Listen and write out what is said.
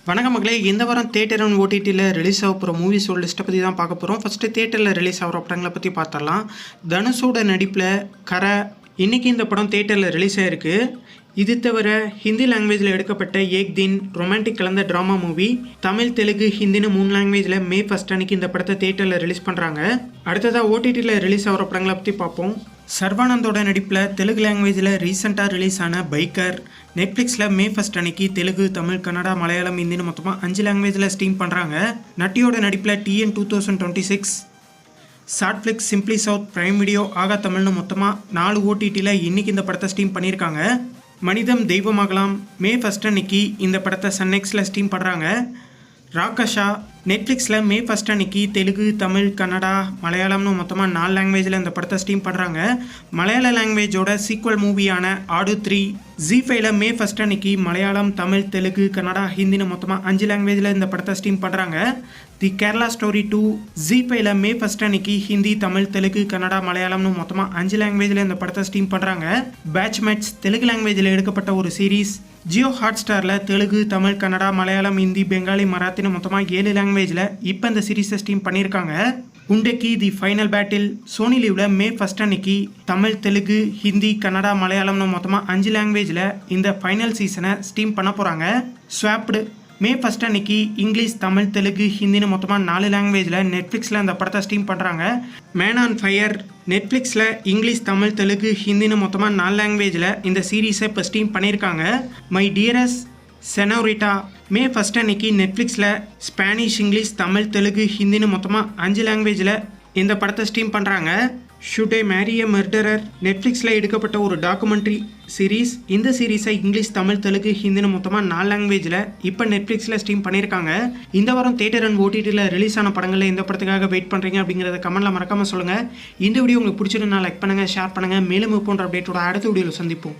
வணக்கம் மக்களே, இந்த வாரம் தியேட்டர் அண்ட் ஓடிடியில் ரிலீஸ் ஆக போகிற மூவிஸோட லிஸ்ட்டை பற்றி தான் பார்க்க போகிறோம். ஃபஸ்ட்டு தியேட்டரில் ரிலீஸ் ஆகிற படங்களை பற்றி பார்த்துடலாம். தனுஷோட நடிப்பில் கரை இன்றைக்கி இந்த படம் தியேட்டரில் ரிலீஸ் ஆகிருக்கு. இது தவிர ஹிந்தி லாங்குவேஜில் எடுக்கப்பட்ட ஏக் தின் ரொமான்டிக் கலந்த ட்ராமா மூவி தமிழ், தெலுங்கு, ஹிந்தின்னு 3 லாங்குவேஜில் May 1 அன்றைக்கி இந்த படத்தை தியேட்டரில் ரிலீஸ் பண்ணுறாங்க. அடுத்ததாக ஓடிடியில் ரிலீஸ் ஆகிற படங்களை பற்றி பார்ப்போம். சர்வானந்தோட நடிப்பில் தெலுங்கு லாங்குவேஜில் ரீசெண்டாக ரிலீஸ் ஆன பைக்கர் நெட்ஃப்ளிக்ஸில் May 1 அன்னைக்கு தெலுங்கு, தமிழ், கன்னடா, மலையாளம், ஹிந்தின்னு மொத்தமாக 5 லாங்குவேஜில் ஸ்ட்ரீம் பண்ணுறாங்க. நட்டியோட நடிப்பில் TN 2026, ShortFlix, Simply South, Prime Video, Aha தமிழ்னு மொத்தமாக 4 ஓடிடியில் இன்றைக்கி இந்த படத்தை ஸ்ட்ரீம் பண்ணியிருக்காங்க. மனிதம் தெய்வமாகலாம் May 1 அன்னைக்கு இந்த படத்தை சன்னெக்ஸில் ஸ்ட்ரீம் பண்ணுறாங்க. ராகஷா நெட்ஃப்ளிக்ஸில் May 1 அன்னைக்கு தெலுங்கு, தமிழ், கன்னடா, மலையாளம்னு மொத்தமாக 4 லாங்குவேஜில் இந்த படத்தை ஸ்ட்ரீம் பண்ணுறாங்க. மலையாள லாங்குவேஜோட சீக்வல் மூவியான ஆடு 3 ZEE5ல May 1 அன்னைக்கு மலையாளம், தமிழ், தெலுங்கு, கன்னடா, ஹிந்தின்னு மொத்தமாக 5 லாங்குவேஜில் இந்த படத்தை ஸ்ட்ரீம் பண்ணுறாங்க. தி கேரளா ஸ்டோரி 2 ZEE5ல May 1 அன்னைக்கு ஹிந்தி, தமிழ், தெலுங்கு, கன்னடா, மலையாளம்னு மொத்தமாக 5 லாங்குவேஜில் இந்த படத்தை ஸ்ட்ரீம் பண்ணுறாங்க. பேட்ச்மேட்ஸ் தெலுங்கு லாங்குவேஜில் எடுக்கப்பட்ட ஒரு சீரீஸ் ஜியோ ஹாட்ஸ்டாரில் தெலுங்கு, தமிழ், கன்னடா, மலையாளம், ஹிந்தி, பெங்காலி, மராத்தின்னு மொத்தமாக 7 லாங்குவேஜில் இப்போ இந்த சீரீஸை ஸ்ட்ரீம் பண்ணியிருக்காங்க. உண்டக்கி தி ஃபைனல் பேட்டில் சோனி லீவில் May 1 அன்னைக்கு தமிழ், தெலுங்கு, ஹிந்தி, கன்னடா, மலையாளம்னு மொத்தமாக 5 லாங்குவேஜில் இந்த ஃபைனல் சீசனை ஸ்ட்ரீம் பண்ண போகிறாங்க. ஸ்வாப்டு May 1 அன்னைக்கு இங்கிலீஷ், தமிழ், தெலுங்கு, ஹிந்தின்னு மொத்தமாக 4 லாங்குவேஜில் நெட்ஃப்ளிக்ஸில் அந்த படத்தை ஸ்ட்ரீம் பண்ணுறாங்க. மேன் ஆன் ஃபயர் நெட்ஃப்ளிக்ஸில் இங்கிலீஷ், தமிழ், தெலுங்கு, ஹிந்தின்னு மொத்தமாக 4 லாங்குவேஜில் இந்த சீரீஸை இப்போ ஸ்ட்ரீம் பண்ணியிருக்காங்க. மை டியரஸ்ட் செனோரிட்டா May 1 அன்னைக்கு நெட்ஃப்ளிக்ஸில் ஸ்பானிஷ், இங்கிலீஷ், தமிழ், தெலுங்கு, ஹிந்தின்னு மொத்தமாக 5 லாங்குவேஜில் இந்த படத்தை ஸ்ட்ரீம் பண்ணுறாங்க. Should I Mary a murderer நெட்ஃப்ளிக்ஸில் எடுக்கப்பட்ட ஒரு டாக்குமெண்ட்ரி சீரீஸ். இந்த சீரீஸை இங்கிலீஷ், தமிழ், தெலுங்கு, ஹிந்தின்னு மொத்தமாக 4 லாங்குவேஜில் இப்போ நெட்ஃப்ளிக்ஸில் ஸ்ட்ரீம் பண்ணியிருக்காங்க. இந்த வாரம் தியேட்டர் அண்ட் ஓடிடியில் ரிலீஸ் ஆன படங்களில் எந்த படத்துக்காக வெயிட் பண்ணுறீங்க அப்படிங்கிறத கமெண்ட்டில் மறக்காமல் சொல்லுங்கள். இந்த வீடியோ உங்களுக்கு பிடிச்சிருந்தா லைக் பண்ணுங்கள், ஷேர் பண்ணுங்கள். மேலும் போன்ற அப்டேட்டோட அடுத்த வீடியோவில் சந்திப்போம்.